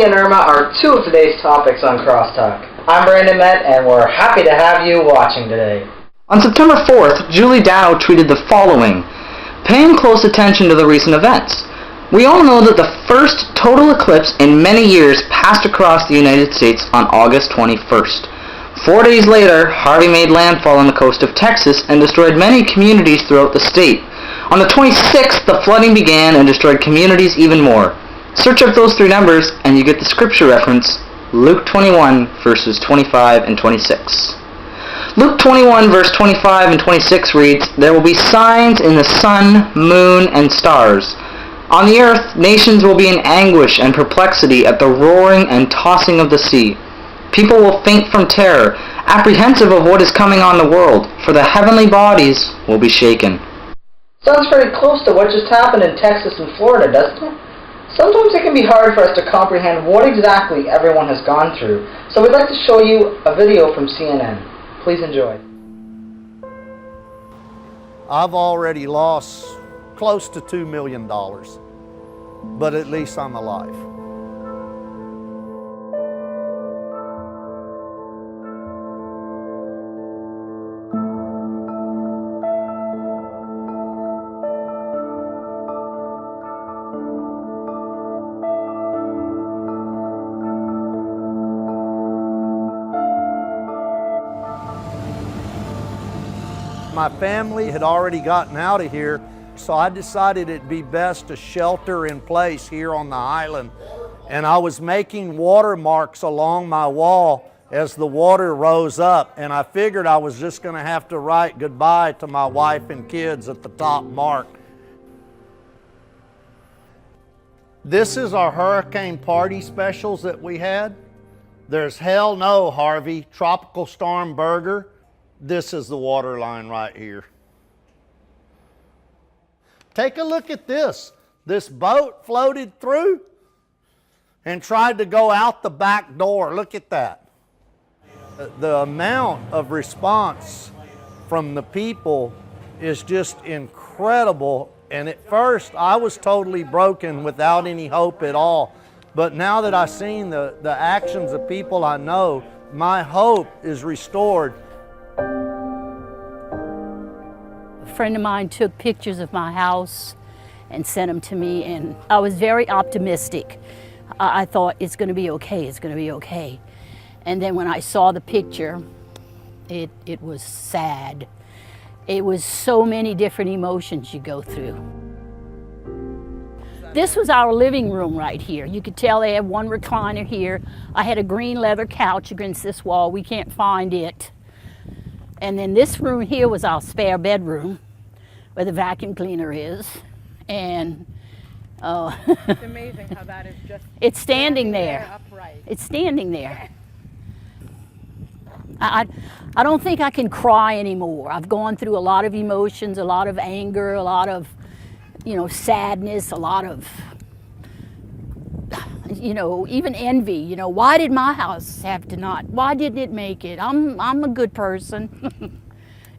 Harvey and Irma are two of today's topics on Crosstalk. I'm Brandon Met, and we're happy to have you watching today. On September 4th, Julie Dow tweeted the following, paying close attention to the recent events. We all know that the first total eclipse in many years passed across the United States on August 21st. 4 days later, Harvey made landfall on the coast of Texas and destroyed many communities throughout the state. On the 26th, the flooding began and destroyed communities even more. Search up those three numbers and you get the scripture reference, Luke 21 verses 25 and 26. Luke 21 verse 25 and 26 reads, "There will be signs in the sun, moon, and stars. On the earth, nations will be in anguish and perplexity at the roaring and tossing of the sea. People will faint from terror, apprehensive of what is coming on the world, for the heavenly bodies will be shaken." Sounds pretty close to what just happened in Texas and Florida, doesn't it? Sometimes it can be hard for us to comprehend what exactly everyone has gone through, so we'd like to show you a video from CNN. Please enjoy. I've already lost close to $2 million, but at least I'm alive. My family had already gotten out of here, so I decided it'd be best to shelter in place here on the island. And I was making watermarks along my wall as the water rose up, and I figured I was just going to have to write goodbye to my wife and kids at the top mark. This is our hurricane party specials that we had. There's Hell No Harvey, Tropical Storm Burger. This is the water line right here. Take a look at this. This boat floated through and tried to go out the back door. Look at that. The amount of response from the people is just incredible. And at first, I was totally broken without any hope at all. But now that I've seen the actions of people I know, my hope is restored. A friend of mine took pictures of my house and sent them to me, and I was very optimistic. I thought, it's going to be okay, it's going to be okay. And then when I saw the picture, it was sad. It was so many different emotions you go through. This was our living room right here. You could tell they had one recliner here. I had a green leather couch against this wall. We can't find it. And then this room here was our spare bedroom, where the vacuum cleaner is. And it's amazing how that is just it's standing there. Upright. It's standing there. I don't think I can cry anymore. I've gone through a lot of emotions, a lot of anger, a lot of, sadness, a lot of, even envy. Why did my house have to not? Why didn't it make it? I'm a good person,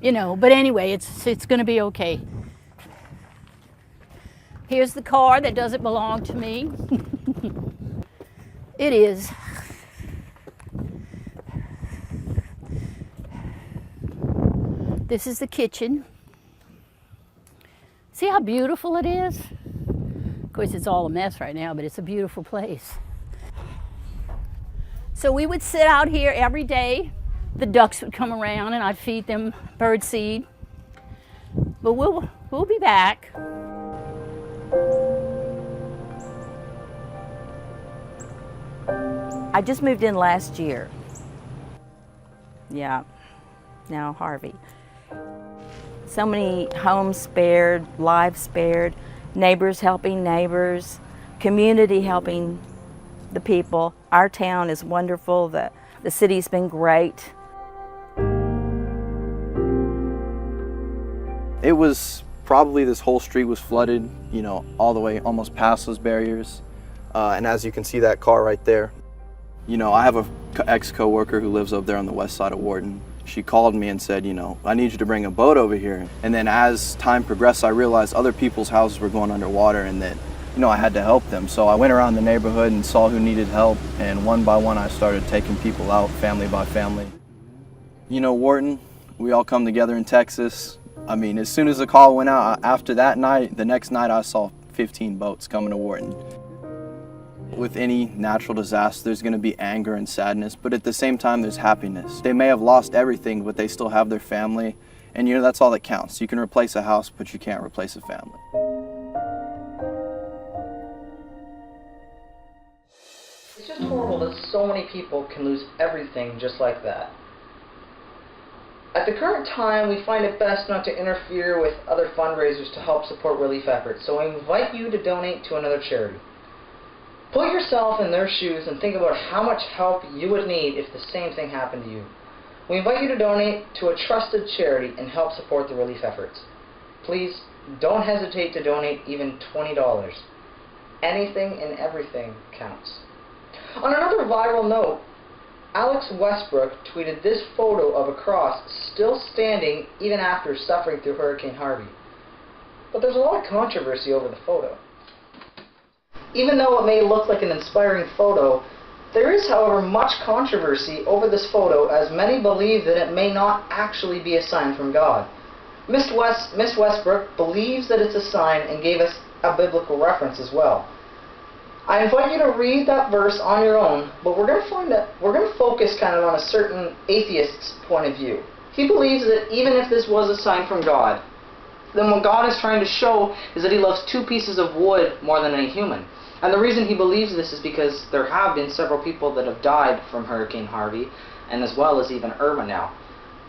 But anyway, it's going to be okay. Here's the car that doesn't belong to me. It is. This is the kitchen. See how beautiful it is? Of course, it's all a mess right now, but it's a beautiful place. So we would sit out here every day. The ducks would come around and I'd feed them bird seed. But we'll be back. I just moved in last year. Yeah, now Harvey. So many homes spared, lives spared, neighbors helping neighbors, community helping the people. Our town is wonderful. The city's been great. It was probably this whole street was flooded, all the way almost past those barriers. And as you can see that car right there, I have a ex-coworker who lives up there on the west side of Wharton. She called me and said, I need you to bring a boat over here. And then as time progressed, I realized other people's houses were going underwater and that I had to help them. So I went around the neighborhood and saw who needed help, and one by one I started taking people out, family by family. Wharton, we all come together in Texas. I mean, as soon as the call went out, after that night, the next night I saw 15 boats coming to Wharton. With any natural disaster, there's going to be anger and sadness, but at the same time, there's happiness. They may have lost everything, but they still have their family, and that's all that counts. You can replace a house, but you can't replace a family. It's just horrible that so many people can lose everything just like that. At the current time, we find it best not to interfere with other fundraisers to help support relief efforts, so I invite you to donate to another charity. Put yourself in their shoes and think about how much help you would need if the same thing happened to you. We invite you to donate to a trusted charity and help support the relief efforts. Please don't hesitate to donate even $20. Anything and everything counts. On another viral note, Alex Westbrook tweeted this photo of a cross still standing even after suffering through Hurricane Harvey. But there's a lot of controversy over the photo. Even though it may look like an inspiring photo, there is, however, much controversy over this photo, as many believe that it may not actually be a sign from God. Miss Westbrook believes that it's a sign and gave us a biblical reference as well. I invite you to read that verse on your own, but we're going to focus kind of on a certain atheist's point of view. He believes that even if this was a sign from God, then what God is trying to show is that He loves two pieces of wood more than any human. And the reason he believes this is because there have been several people that have died from Hurricane Harvey, and as well as even Irma now.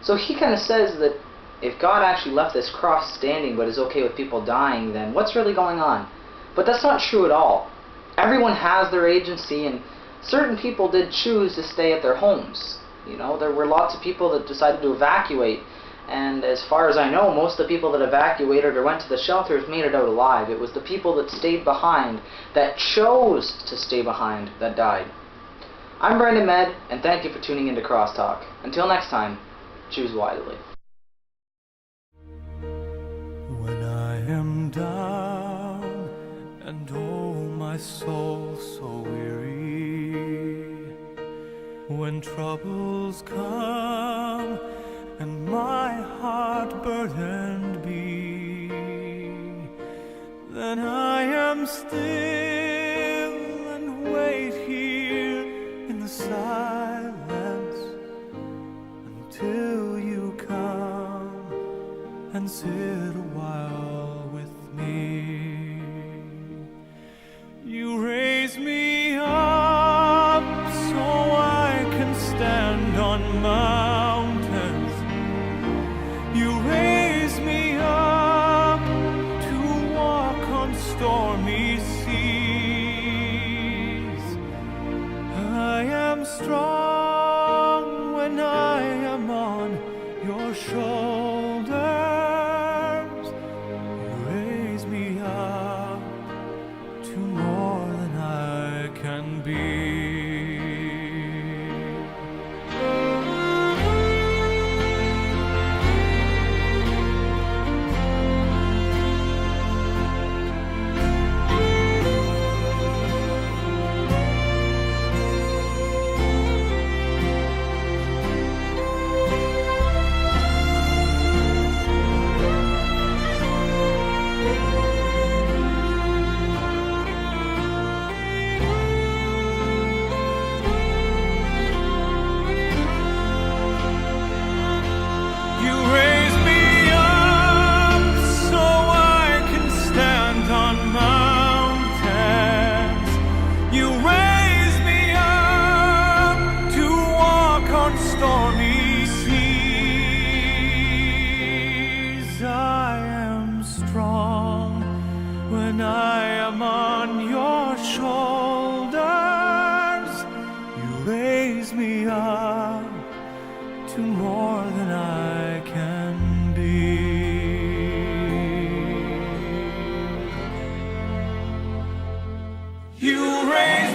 So he kind of says that if God actually left this cross standing but is okay with people dying, then what's really going on? But that's not true at all. Everyone has their agency, and certain people did choose to stay at their homes. There were lots of people that decided to evacuate, and as far as I know, most of the people that evacuated or went to the shelters made it out alive. It was the people that stayed behind, that chose to stay behind, that died. I'm Brandon Med, and thank you for tuning into Crosstalk. Until next time, choose wisely. When I am down and oh my soul so weary, when troubles come and my heart burdened be, then I am still and wait here in the silence until you come and sit a while with me. You raise me up so I can stand on mountains. You raise me up to walk on stormy seas. I am strong when I am on your shoulders. You raise me up to more than I can be. Stormy seas, I am strong when I am on your shoulders. You raise me up to more than I can be. You raise